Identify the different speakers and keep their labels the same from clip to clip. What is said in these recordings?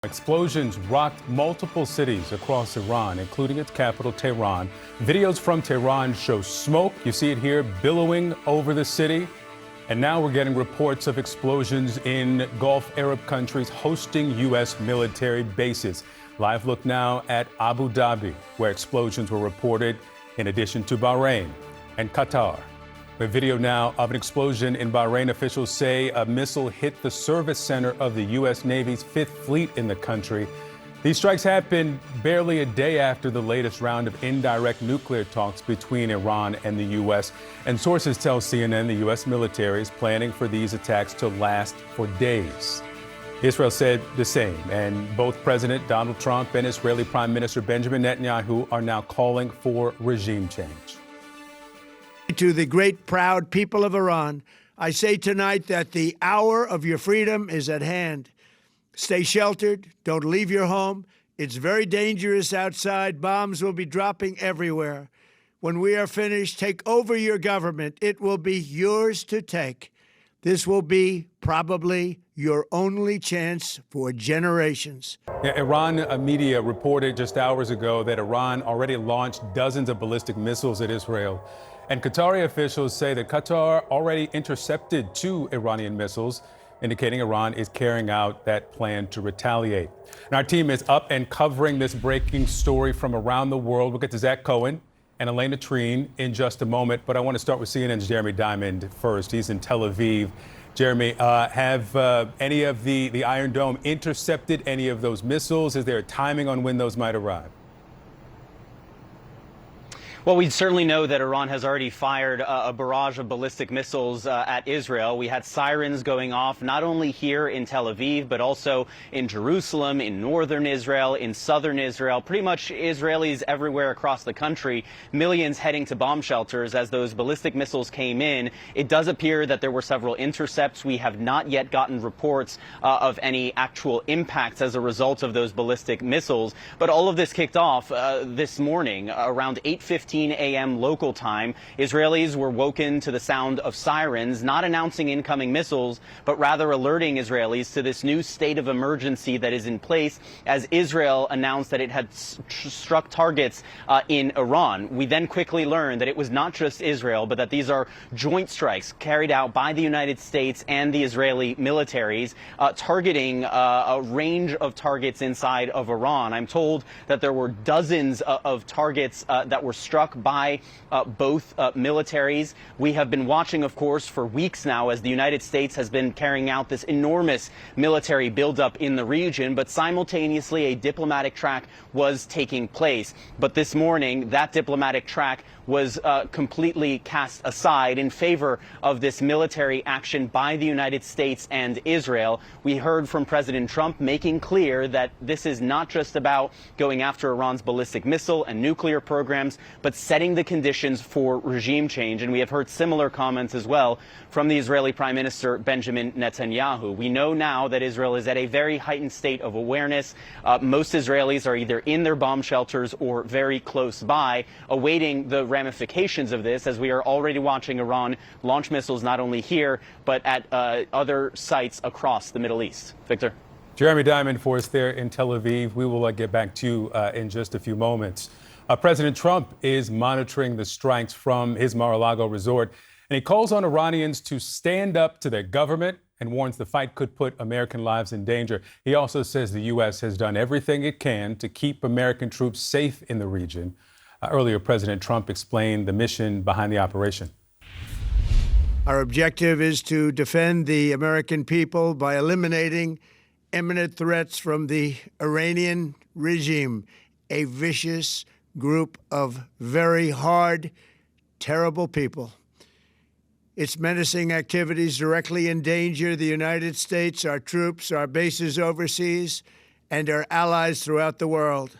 Speaker 1: Explosions rocked multiple cities across Iran, including its capital, Tehran. Videos from Tehran show smoke. You see it here billowing over the city. And now we're getting reports of explosions in Gulf Arab countries hosting U.S. military bases. Live look now at Abu Dhabi, where explosions were reported, in addition to Bahrain and Qatar. A video now of an explosion in Bahrain. Officials say a missile hit the service center of the U.S. Navy's Fifth Fleet in the country. These strikes happened barely a day after the latest round of indirect nuclear talks between Iran and the U.S. And sources tell CNN the U.S. military is planning for these attacks to last for days. Israel said the same, and both President Donald Trump and Israeli Prime Minister Benjamin Netanyahu are now calling for regime change.
Speaker 2: To the great, proud people of Iran, I say tonight that the hour of your freedom is at hand. Stay sheltered. Don't leave your home. It's very dangerous outside. Bombs will be dropping everywhere. When we are finished, take over your government. It will be yours to take. This will be probably your only chance for generations.
Speaker 1: Iran media reported just hours ago that Iran already launched dozens of ballistic missiles at Israel. And Qatari officials say that Qatar already intercepted 2 Iranian missiles, indicating Iran is carrying out that plan to retaliate. And our team is up and covering this breaking story from around the world. We'll get to Zach Cohen and Elena Treen in just a moment, but I want to start with CNN's Jeremy Diamond first. He's in Tel Aviv. Jeremy, have any of the Iron Dome intercepted any of those missiles? Is there a timing on when those might arrive?
Speaker 3: Well, we certainly know that Iran has already fired a barrage of ballistic missiles at Israel. We had sirens going off not only here in Tel Aviv, but also in Jerusalem, in northern Israel, in southern Israel, pretty much Israelis everywhere across the country, millions heading to bomb shelters as those ballistic missiles came in. It does appear that there were several intercepts. We have not yet gotten reports of any actual impacts as a result of those ballistic missiles. But all of this kicked off this morning around 8:15 a.m. local time. Israelis were woken to the sound of sirens, not announcing incoming missiles, but rather alerting Israelis to this new state of emergency that is in place as Israel announced that it had struck targets in Iran. We then quickly learned that it was not just Israel, but that these are joint strikes carried out by the United States and the Israeli militaries, targeting a range of targets inside of Iran. I'm told that there were dozens of targets that were struck by both militaries. We have been watching, of course, for weeks now as the United States has been carrying out this enormous military buildup in the region, but simultaneously a diplomatic track was taking place. But this morning, that diplomatic track was completely cast aside in favor of this military action by the United States and Israel. We heard from President Trump making clear that this is not just about going after Iran's ballistic missile and nuclear programs, but setting the conditions for regime change. And we have heard similar comments as well from the Israeli Prime Minister Benjamin Netanyahu. We know now that Israel is at a very heightened state of awareness. Most Israelis are either in their bomb shelters or very close by, awaiting the ramifications of this, as we are already watching Iran launch missiles not only here, but at other sites across the Middle East. Victor?
Speaker 1: Jeremy Diamond for us there in Tel Aviv. We will get back to you in just a few moments. President Trump is monitoring the strikes from his Mar-a-Lago resort, and he calls on Iranians to stand up to their government and warns the fight could put American lives in danger. He also says the U.S. has done everything it can to keep American troops safe in the region. Earlier, President Trump explained the mission behind the operation.
Speaker 2: Our objective is to defend the American people by eliminating imminent threats from the Iranian regime, a vicious group of very hard, terrible people. Its menacing activities directly endanger the United States, our troops, our bases overseas, and our allies throughout the world.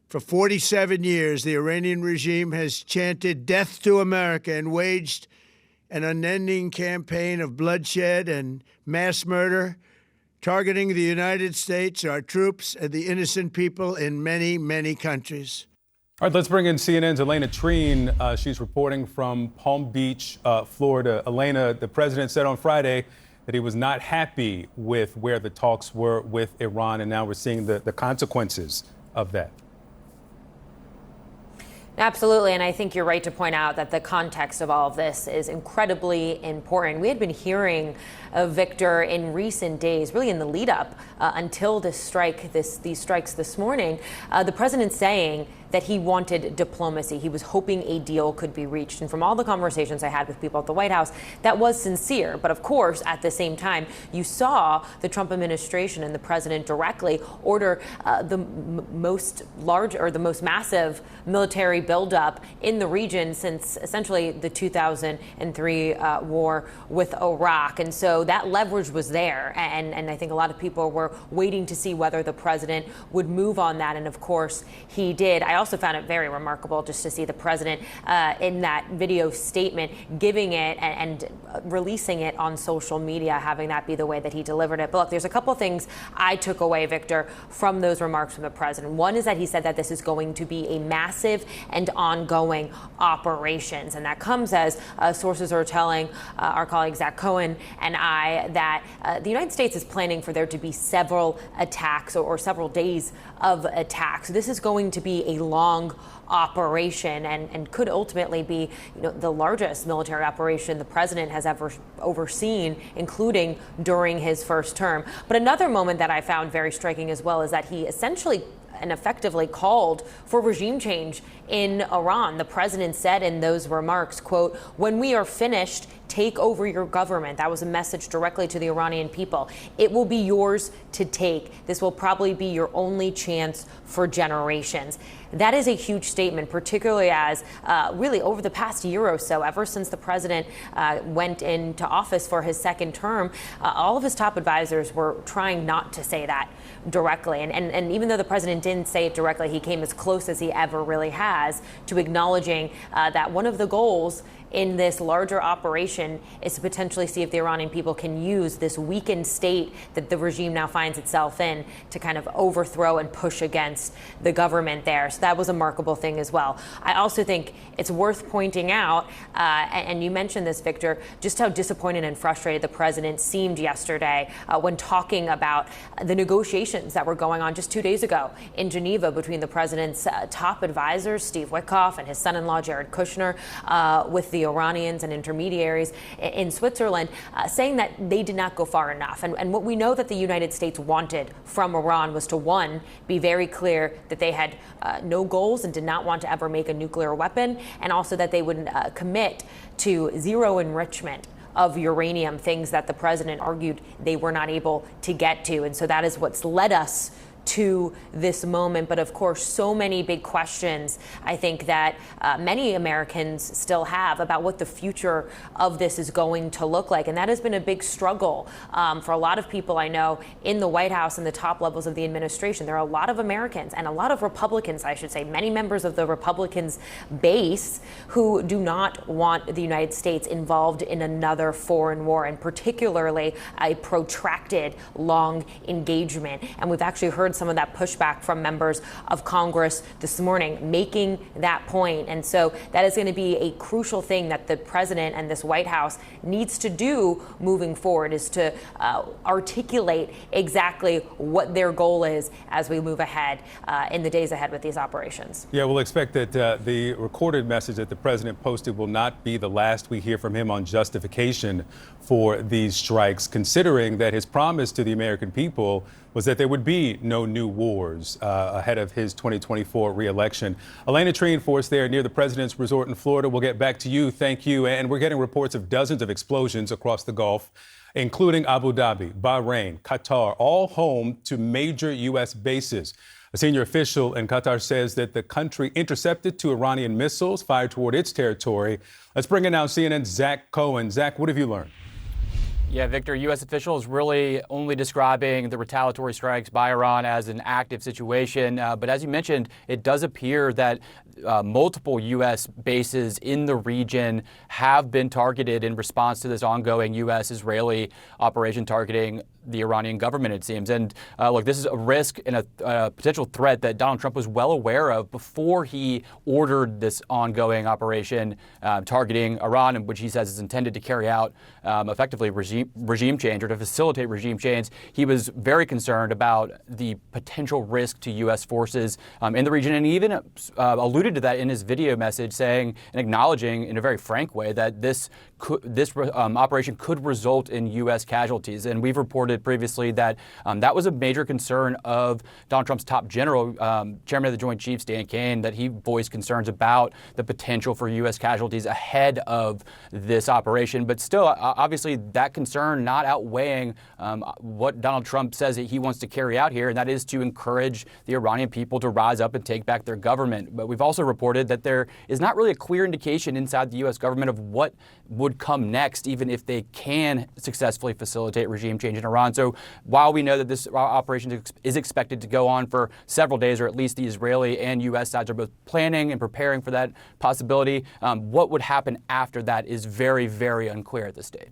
Speaker 2: For 47 years, the Iranian regime has chanted death to America and waged an unending campaign of bloodshed and mass murder, targeting the United States, our troops, and the innocent people in many, many countries.
Speaker 1: All right, let's bring in CNN's Elena Treen. She's reporting from Palm Beach, Florida. Elena, the president said on Friday that he was not happy with where the talks were with Iran, and now we're seeing the consequences of that.
Speaker 4: Absolutely, and I think you're right to point out that the context of all of this is incredibly important. We had been hearing of Victor in recent days, really in the lead up until these strikes this morning, the president saying that he wanted diplomacy. He was hoping a deal could be reached. And from all the conversations I had with people at the White House, that was sincere. But of course, at the same time, you saw the Trump administration and the president directly order the most massive military buildup in the region since essentially the 2003 war with Iraq. And so that leverage was there. And I think a lot of people were waiting to see whether the president would move on that. And of course, he did. I also found it very remarkable just to see the president in that video statement giving it and releasing it on social media, having that be the way that he delivered it. But look, there's a couple things I took away, Victor, from those remarks from the president. One is that he said that this is going to be a massive and ongoing operations. And that comes as sources are telling our colleague Zach Cohen and I that the United States is planning for there to be several attacks or several days of attacks. This is going to be a long operation and could ultimately be, the largest military operation the president has ever overseen, including during his first term. But another moment that I found very striking as well is that he essentially and effectively called for regime change in Iran. The president said in those remarks, quote, "When we are finished, take over your government." That was a message directly to the Iranian people. "It will be yours to take. This will probably be your only chance for generations." That is a huge statement, particularly as really over the past year or so, ever since the president went into office for his second term, all of his top advisors were trying not to say that directly. And even though the president didn't say it directly, he came as close as he ever really has to acknowledging that one of the goals in this larger operation is to potentially see if the Iranian people can use this weakened state that the regime now finds itself in to kind of overthrow and push against the government there. So that was a remarkable thing as well. I also think it's worth pointing out, and you mentioned this, Victor, just how disappointed and frustrated the president seemed yesterday when talking about the negotiations that were going on just 2 days ago in Geneva between the president's top advisors, Steve Witkoff, and his son-in-law, Jared Kushner, with the Iranians and intermediaries in Switzerland, saying that they did not go far enough. And what we know that the United States wanted from Iran was to, one, be very clear that they had no goals and did not want to ever make a nuclear weapon, and also that they would commit to zero enrichment of uranium, things that the president argued they were not able to get to. And so that is what's led us to this moment. But of course, so many big questions, I think, that many Americans still have about what the future of this is going to look like. And that has been a big struggle for a lot of people I know in the White House and the top levels of the administration. There are a lot of Americans and a lot of Republicans, I should say, many members of the Republicans base who do not want the United States involved in another foreign war, and particularly a protracted, long engagement. And we've actually heard some of that pushback from members of Congress this morning making that point. And so that is going to be a crucial thing that the president and this White House needs to do moving forward, is to articulate exactly what their goal is as we move ahead in the days ahead with these operations.
Speaker 1: Yeah, we'll expect that the recorded message that the president posted will not be the last we hear from him on justification for these strikes, considering that his promise to the American people was that there would be no new wars ahead of his 2024 reelection. Elena Treen for us there near the president's resort in Florida. We'll get back to you. Thank you. And we're getting reports of dozens of explosions across the Gulf, including Abu Dhabi, Bahrain, Qatar, all home to major U.S. bases. A senior official in Qatar says that the country intercepted 2 Iranian missiles fired toward its territory. Let's bring in now CNN's Zach Cohen. Zach, what have you learned?
Speaker 5: Yeah, Victor, U.S. officials really only describing the retaliatory strikes by Iran as an active situation. But as you mentioned, it does appear that multiple U.S. bases in the region have been targeted in response to this ongoing U.S.-Israeli operation targeting the Iranian government, it seems. And look, this is a risk and a potential threat that Donald Trump was well aware of before he ordered this ongoing operation targeting Iran, which he says is intended to carry out effectively regime change or to facilitate regime change. He was very concerned about the potential risk to U.S. forces in the region, and he even alluded to that in his video message, saying and acknowledging in a very frank way that this operation could result in U.S. casualties. And we've reported previously that that was a major concern of Donald Trump's top general, Chairman of the Joint Chiefs, Dan Kane, that he voiced concerns about the potential for U.S. casualties ahead of this operation. But still, obviously, that concern not outweighing what Donald Trump says that he wants to carry out here, and that is to encourage the Iranian people to rise up and take back their government. But we've also reported that there is not really a clear indication inside the U.S. government of what would come next, even if they can successfully facilitate regime change in Iran. So while we know that this operation is expected to go on for several days, or at least the Israeli and U.S. sides are both planning and preparing for that possibility, what would happen after that is very, very unclear at this stage.